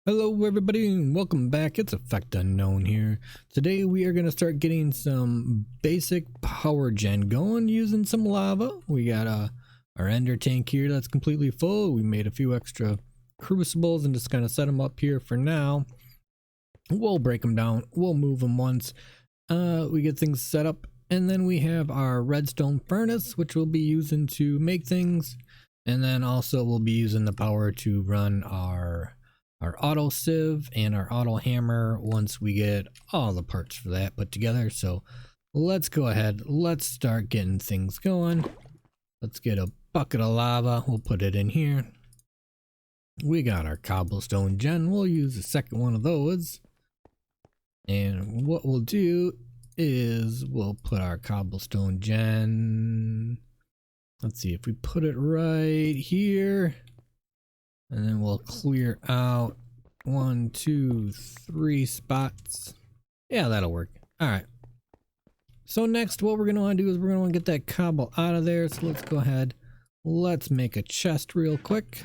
Hello everybody and welcome back. It's effectunknown here. Today we are going to start getting some basic power gen going using some lava. We got our ender tank here that's completely full. We made a few extra crucibles and just kind of set them up here for now. We'll break them down. We'll move them once we get things set up, and then we have our redstone furnace, which we'll be using to make things, and then also we'll be using the power to run our auto sieve and our auto hammer once we get all the parts for that put together. So let's go ahead, let's start getting things going. Let's get a bucket of lava, we'll put it in here. We got our cobblestone gen, we'll use the second one of those, and what we'll do is we'll put our cobblestone gen, let's see, if we put it right here, and then we'll clear out 1, 2, 3 spots. Yeah, that'll work. Alright. So next what we're going to want to do is we're going to want to get that cobble out of there. So let's go ahead. Let's make a chest real quick.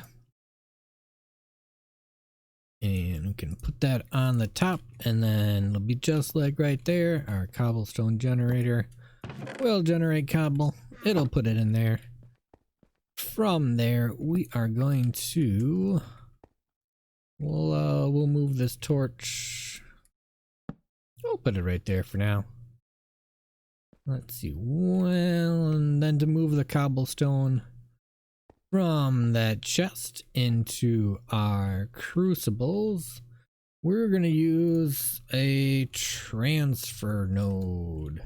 And we can put that on the top, and then it'll be just like right there. Our cobblestone generator will generate cobble. It'll put it in there. From there we are going to we'll move this torch. We'll put it right there for now. Let's see, well, and then to move the cobblestone from that chest into our crucibles, we're gonna use a transfer node.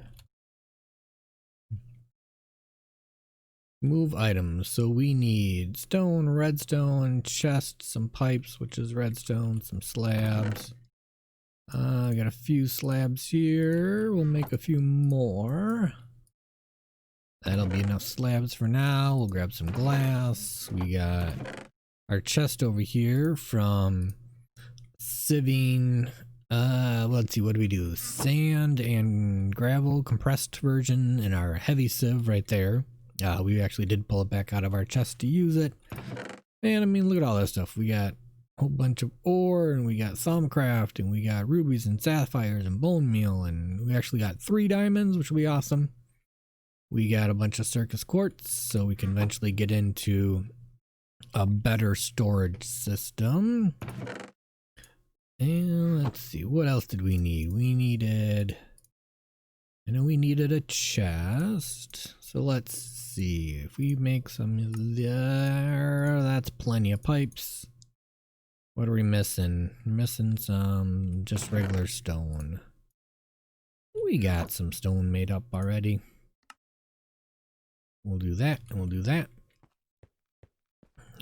Move items, so we need stone, redstone, chest, some pipes, which is redstone, some slabs. I got a few slabs here, we'll make a few more. That'll be enough slabs for now. We'll grab some glass. We got our chest over here from sieving. Let's see, what do we do? Sand and gravel compressed version in our heavy sieve right there. We actually did pull it back out of our chest to use it. And I mean, look at all that stuff. We got a whole bunch of ore, and we got Thalmcraft, and we got rubies and sapphires and bone meal, and we actually got 3 diamonds, which will be awesome. We got a bunch of circus quartz, so we can eventually get into a better storage system. And let's see, what else did we need? I know we needed a chest. So let's see, if we make some there, that's plenty of pipes. What are we missing? Missing some just regular stone. We got some stone made up already. We'll do that, and we'll do that.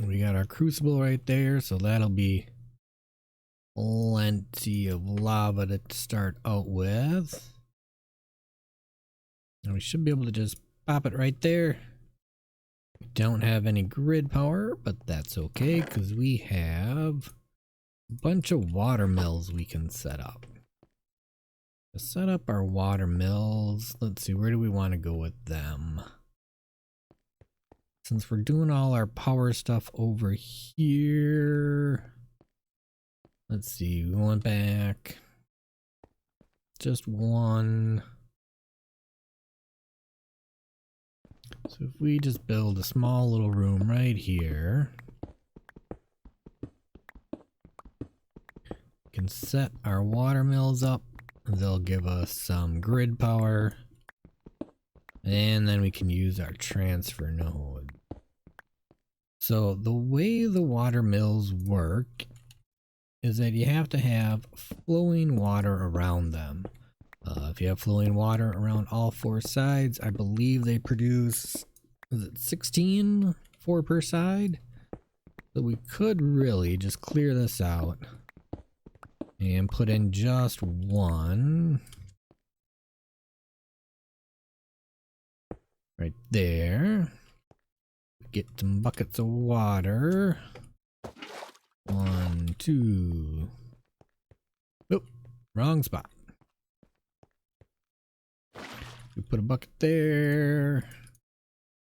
We got our crucible right there, so that'll be plenty of lava to start out with. And we should be able to just pop it right there. We don't have any grid power, but that's okay because we have a bunch of water mills we can set up. To set up our water mills, let's see, where do we want to go with them? Since we're doing all our power stuff over here, let's see, we went back just one. So if we just build a small little room right here, we can set our water mills up. They'll give us some grid power, and then we can use our transfer node. So the way the water mills work is that you have to have flowing water around them. If you have flowing water around all 4 sides, I believe they produce, is it 16? 4 per side? So we could really just clear this out and put in just 1. Right there. Get some buckets of water. 1, 2. Oop, wrong spot. We put a bucket there,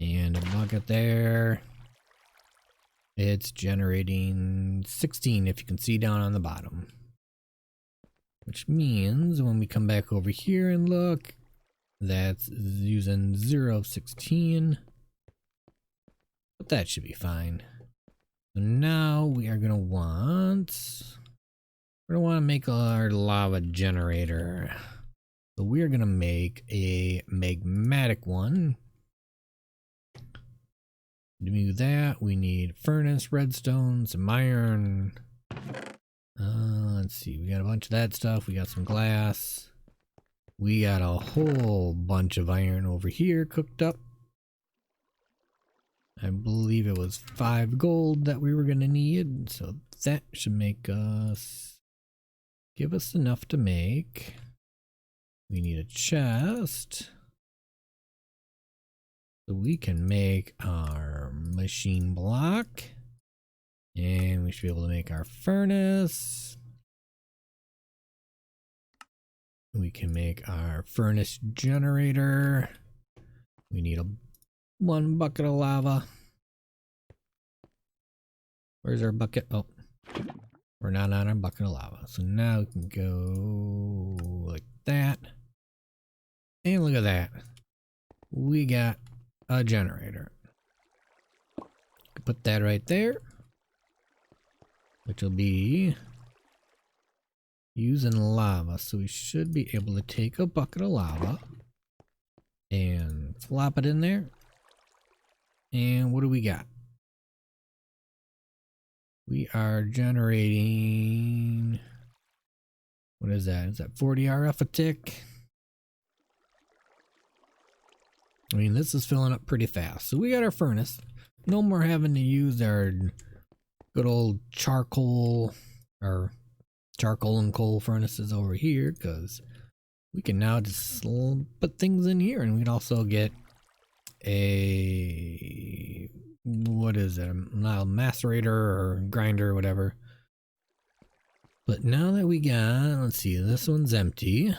and a bucket there, It's generating 16 if you can see down on the bottom. Which means when we come back over here and look, that's using 0.16. But that should be fine. So now we are gonna want, make our lava generator. So we're gonna make a magmatic one. To do that, we need furnace, redstone, some iron. Let's see, we got a bunch of that stuff. We got some glass. We got a whole bunch of iron over here cooked up. I believe it was 5 gold that we were gonna need, so that should give us enough to make. We need a chest. So we can make our machine block. And we should be able to make our furnace. We can make our furnace generator. We need 1 bucket of lava. Where's our bucket? Oh, we're not on our bucket of lava. So now we can go like that. And look at that. We got a generator. Put that right there. Which will be using lava. So we should be able to take a bucket of lava and flop it in there. And what do we got? We are generating, what is that? Is that 40 RF a tick? I mean, this is filling up pretty fast. So we got our furnace. No more having to use our good old charcoal or charcoal and coal furnaces over here, because we can now just put things in here, and we'd also get a, what is it, not a macerator or grinder or whatever. But now that we got, let's see, this one's empty.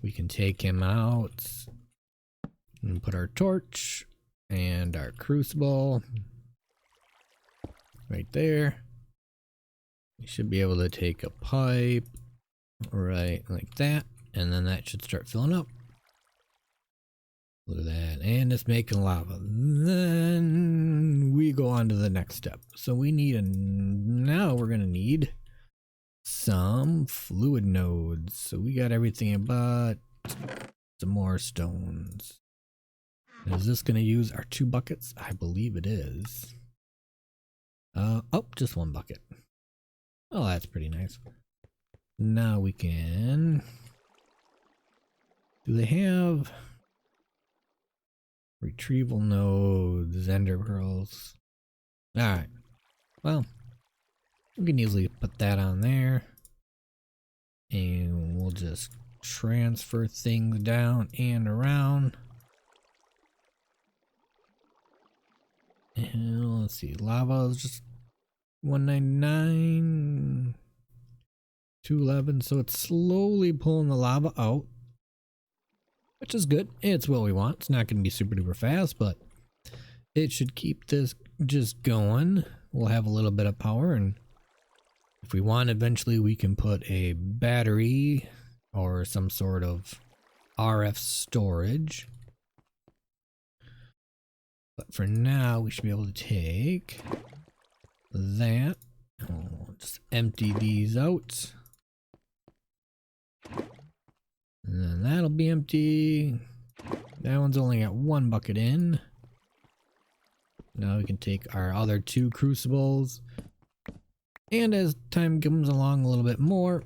We can take him out and put our torch and our crucible right there. We should be able to take a pipe right like that, and then that should start filling up. Look at that, and it's making lava. Then we go on to the next step. So we need now we're gonna need some fluid nodes. So we got everything but some more stones. Is this gonna use our 2 buckets? I believe it is. Oh, just 1 bucket. Oh, that's pretty nice. Now we can, do they have retrieval nodes, ender pearls? Alright, well, we can easily put that on there, and we'll just transfer things down and around. And let's see, lava is just 199, 211, so it's slowly pulling the lava out, which is good. It's what we want. It's not going to be super duper fast, but it should keep this just going. We'll have a little bit of power, and if we want, eventually we can put a battery or some sort of RF storage. But for now, we should be able to take that. Just empty these out. And then that'll be empty. That one's only got 1 bucket in. Now we can take our other 2 crucibles. And as time comes along a little bit more,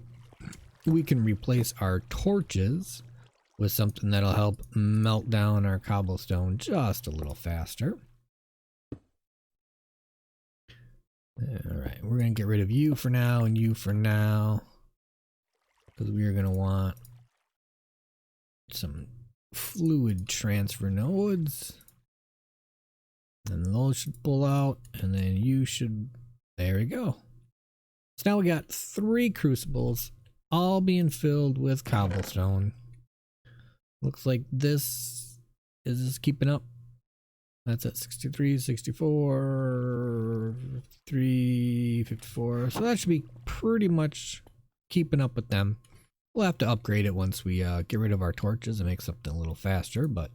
we can replace our torches with something that'll help melt down our cobblestone just a little faster. Alright, we're going to get rid of you for now and you for now, because we are going to want some fluid transfer nodes. And those should pull out, and then you should, there we go. So now we got 3 crucibles all being filled with cobblestone. Looks like this is keeping up. That's at 63, 64, 354. So that should be pretty much keeping up with them. We'll have to upgrade it once we get rid of our torches and make something a little faster, but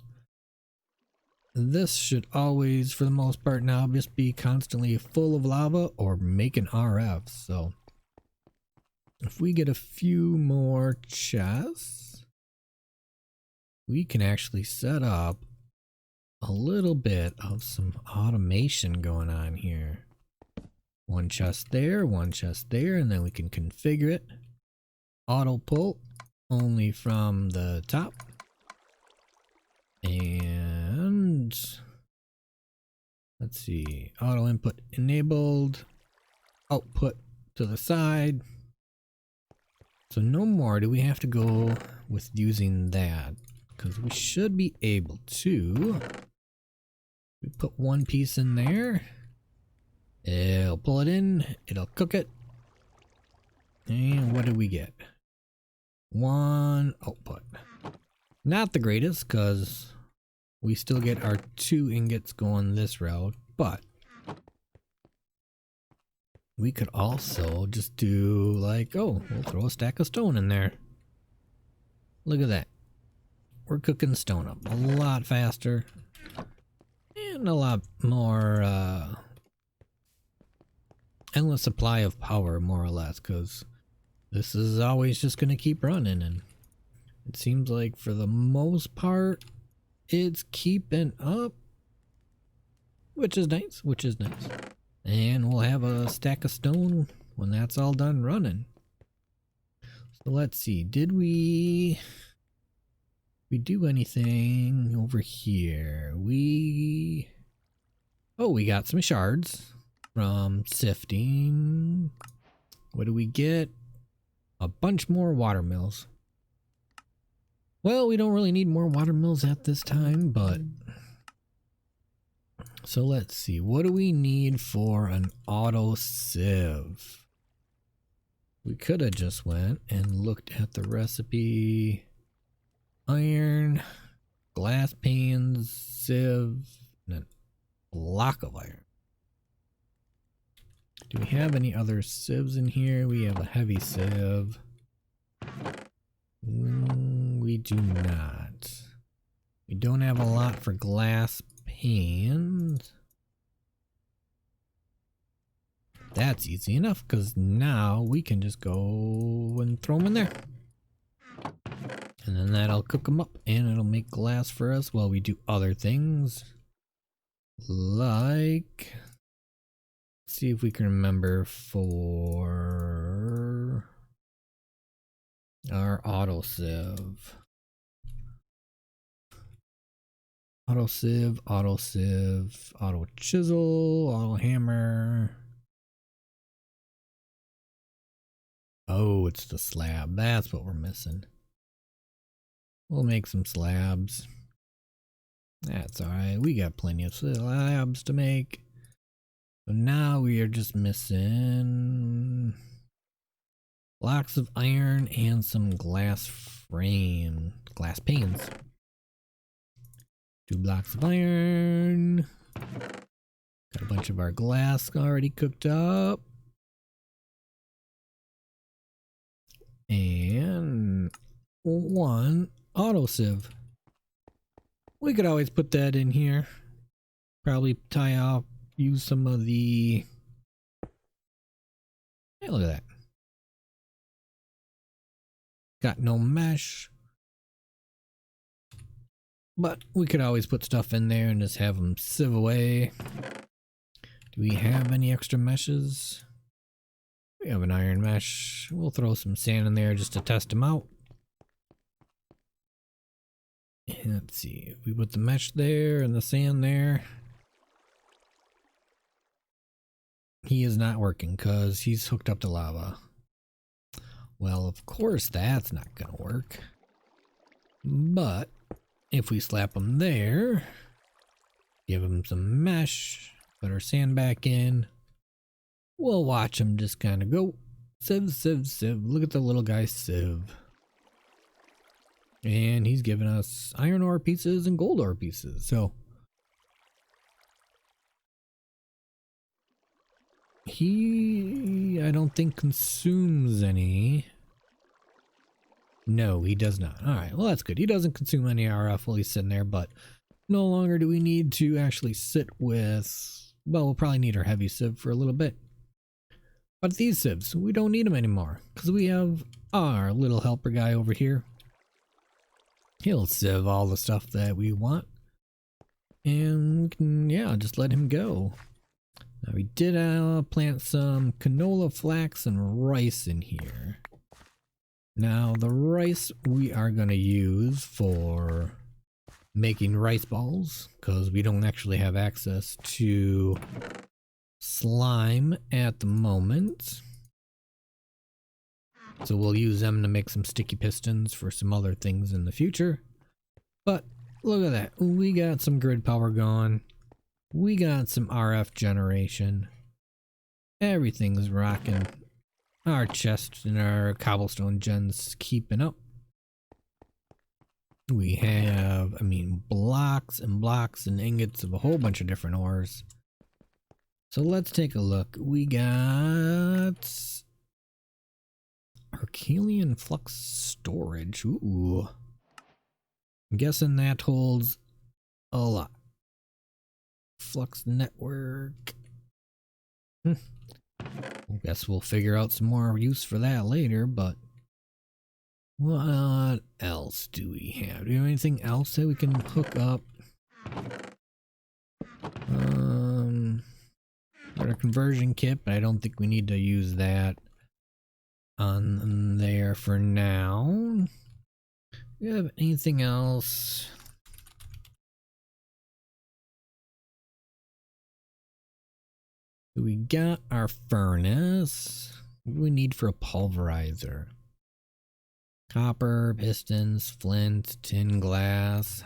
this should always, for the most part now, just be constantly full of lava or making RF. So if we get a few more chests, we can actually set up a little bit of some automation going on here. One chest there, and then we can configure it. Auto pull only from the top. And let's see, auto input enabled, output to the side. So no more do we have to go with using that, because we should be able to. We put one piece in there, it'll pull it in, it'll cook it, and what do we get? One output. Not the greatest, because we still get our 2 ingots going this route, but we could also just do like, oh, we'll throw a stack of stone in there. Look at that. We're cooking stone up a lot faster and a lot more endless supply of power, more or less, because this is always just going to keep running, and it seems like for the most part it's keeping up, which is nice, and we'll have a stack of stone when that's all done running. So let's see, did we do anything over here? We got some shards from sifting. What do we get? A bunch more watermills. Well, we don't really need more watermills at this time, but so let's see, what do we need for an auto sieve? We could have just went and looked at the recipe. Iron, glass panes, sieve, and a block of iron. Do we have any other sieves in here? We have a heavy sieve. We do not. We don't have a lot for glass pans. That's easy enough, because now we can just go and throw them in there. And then that'll cook them up and it'll make glass for us while we do other things. Like, let's see if we can remember for our auto sieve. Auto sieve, auto chisel, auto hammer. Oh, it's the slab. That's what we're missing. We'll make some slabs. That's alright. We got plenty of slabs to make. So now we are just missing blocks of iron and some glass panes. 2 blocks of iron. Got a bunch of our glass already cooked up. And 1 auto sieve. We could always put that in here. Probably tie off, use some of the... Hey, look at that. Got no mesh. But we could always put stuff in there and just have them sieve away. Do we have any extra meshes? We have an iron mesh. We'll throw some sand in there just to test them out. And let's see. We put the mesh there and the sand there. He is not working because he's hooked up to lava. Well, of course that's not going to work. But if we slap him there, give him some mesh, put our sand back in, we'll watch him just kind of go sieve, sieve, sieve. Look at the little guy sieve. And he's giving us iron ore pieces and gold ore pieces. So He, I don't think, consumes any. No, he does not. Alright, well that's good. He doesn't consume any RF while he's sitting there, but no longer do we need to actually sit with... Well, we'll probably need our heavy sieve for a little bit. But these sieves, we don't need them anymore, because we have our little helper guy over here. He'll sieve all the stuff that we want. And we can, yeah, just let him go. Now we did plant some canola, flax, and rice in here. Now the rice we are going to use for making rice balls, because we don't actually have access to slime at the moment. So we'll use them to make some sticky pistons for some other things in the future. But look at that. We got some grid power going. We got some RF generation. Everything's rocking. Our chest and our cobblestone gens keeping up. We have, I mean, blocks and blocks and ingots of a whole bunch of different ores. So let's take a look. We got Archelian flux storage. Ooh. I'm guessing that holds a lot. Flux network. I guess we'll figure out some more use for that later, but what else do we have? Do we have anything else that we can hook up? Got a conversion kit, but I don't think we need to use that on there for now. Do you have anything else? We got our furnace. What do we need for a pulverizer? Copper, pistons, flint, tin glass,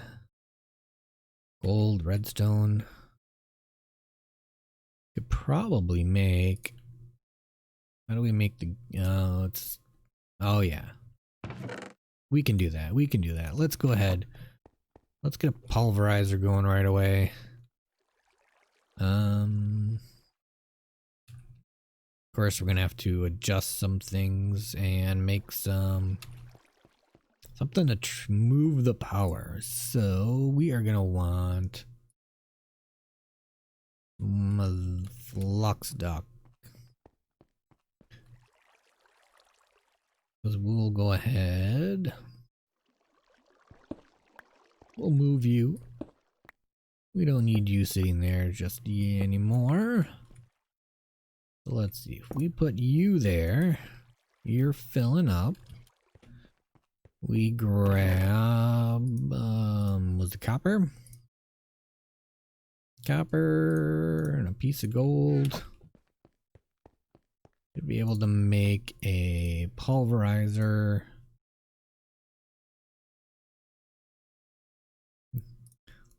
gold, redstone. Could probably make... How do we make the... Oh yeah. We can do that. We can do that. Let's go ahead. Let's get a pulverizer going right away. Of course, we're gonna have to adjust some things and make something to move the power. So we are gonna want flux duct. Because we'll go ahead. We'll move you. We don't need you sitting there just anymore. So let's see. If we put you there, you're filling up. We grab, was it copper? Copper and a piece of gold. To be able to make a pulverizer.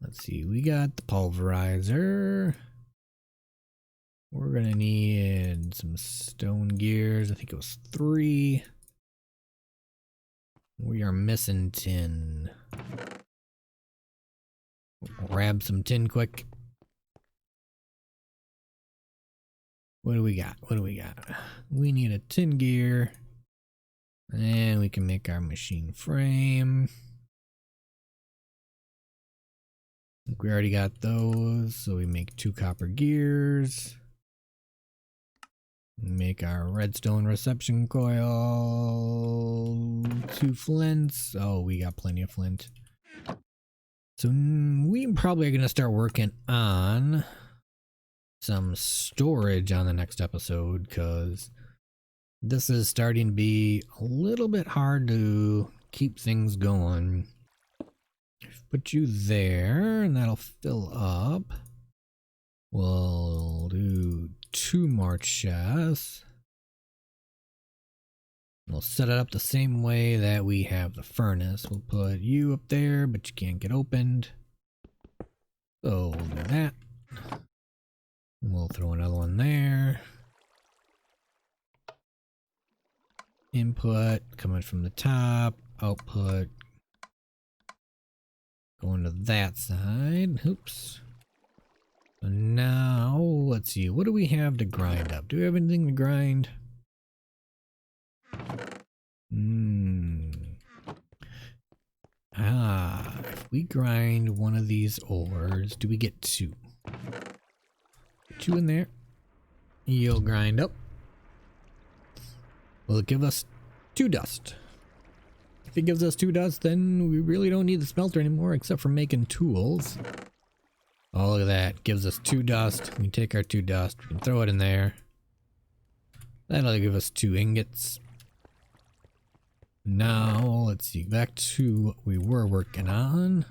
Let's see, we got the pulverizer. We're gonna need some stone gears. I think it was 3. We are missing tin. Grab some tin quick. What do we got? What do we got? We need a tin gear. And we can make our machine frame. We already got those, so we make 2 copper gears. Make our redstone reception coil. 2 flints. Oh, we got plenty of flint. So we probably are going to start working on some storage on the next episode, because this is starting to be a little bit hard to keep things going. Put you there, and that'll fill up. We'll do 2 more chests. We'll set it up the same way that we have the furnace. We'll put you up there, but you can't get opened. So we'll do that. We'll throw another one there. Input coming from the top. Output going to that side. Oops. So now, let's see. What do we have to grind up? Do we have anything to grind? If we grind one of these ores, do we get two? Two in there. You'll grind up. Will it give us 2 dust? If it gives us 2 dust, then we really don't need the smelter anymore except for making tools. Oh, look at that. Gives us 2 dust. We can take our 2 dust. We can throw it in there. That'll give us 2 ingots. Now, let's see. Back to what we were working on.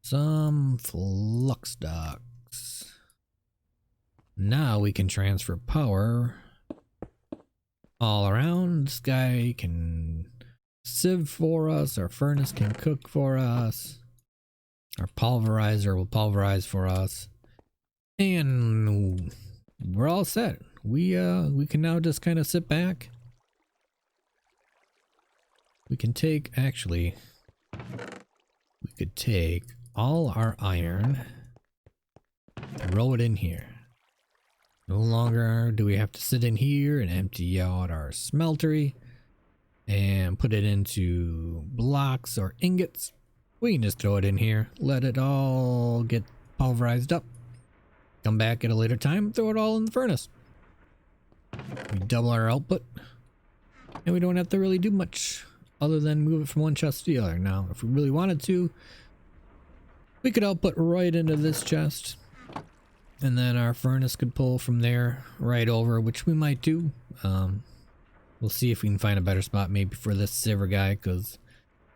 Some flux ducts. Now we can transfer power all around. This guy can sieve for us. Our furnace can cook for us. Our pulverizer will pulverize for us. And we're all set. We can now just kind of sit back. We can take, actually, we could take all our iron, throw it in here. No longer do we have to sit in here and empty out our smeltery and put it into blocks or ingots. We can just throw it in here, let it all get pulverized up, come back at a later time, throw it all in the furnace. We double our output and we don't have to really do much other than move it from one chest to the other. Now, if we really wanted to, we could output right into this chest. And then our furnace could pull from there right over, which we might do. We'll see if we can find a better spot maybe for this silver guy, because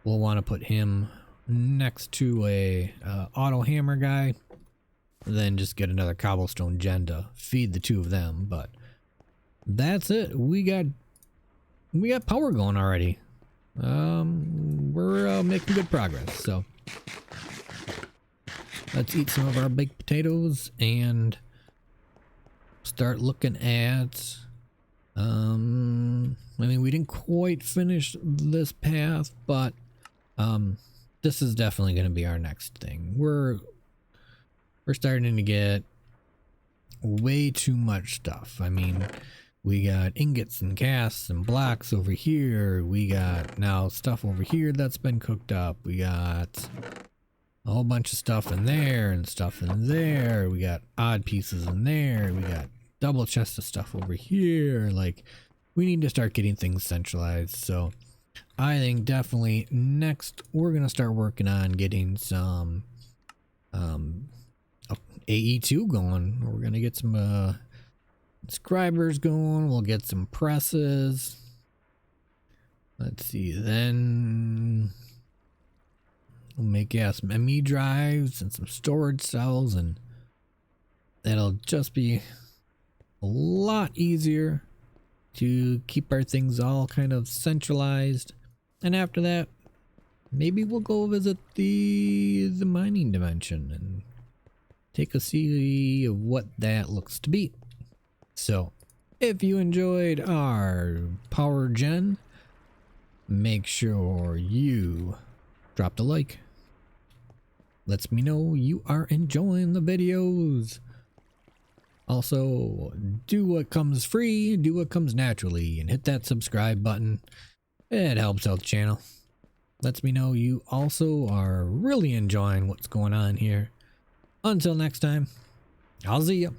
we'll want to put him next to a auto hammer guy. Then just get another cobblestone gen to feed the 2 of them. But that's it. We got power going already. We're making good progress, so let's eat some of our baked potatoes and start looking at I mean, we didn't quite finish this path, but this is definitely going to be our next thing. We're starting to get way too much stuff. I mean, we got ingots and casts and blocks over here. We got now stuff over here that's been cooked up. We got a whole bunch of stuff in there and stuff in there. We got odd pieces in there. We got double chest of stuff over here. Like, we need to start getting things centralized. So I think definitely next we're going to start working on getting some AE2 going. We're going to get some scribers going. We'll get some presses. Let's see, then we'll make some ME drives and some storage cells, and that'll just be a lot easier to keep our things all kind of centralized. And after that, maybe we'll go visit the mining dimension and take a see of what that looks to be. So, if you enjoyed our power gen, make sure you drop a like. Lets me know you are enjoying the videos. Also, do what comes free, do what comes naturally, and hit that subscribe button. It helps out the channel. Lets me know you also are really enjoying what's going on here. Until next time, I'll see ya.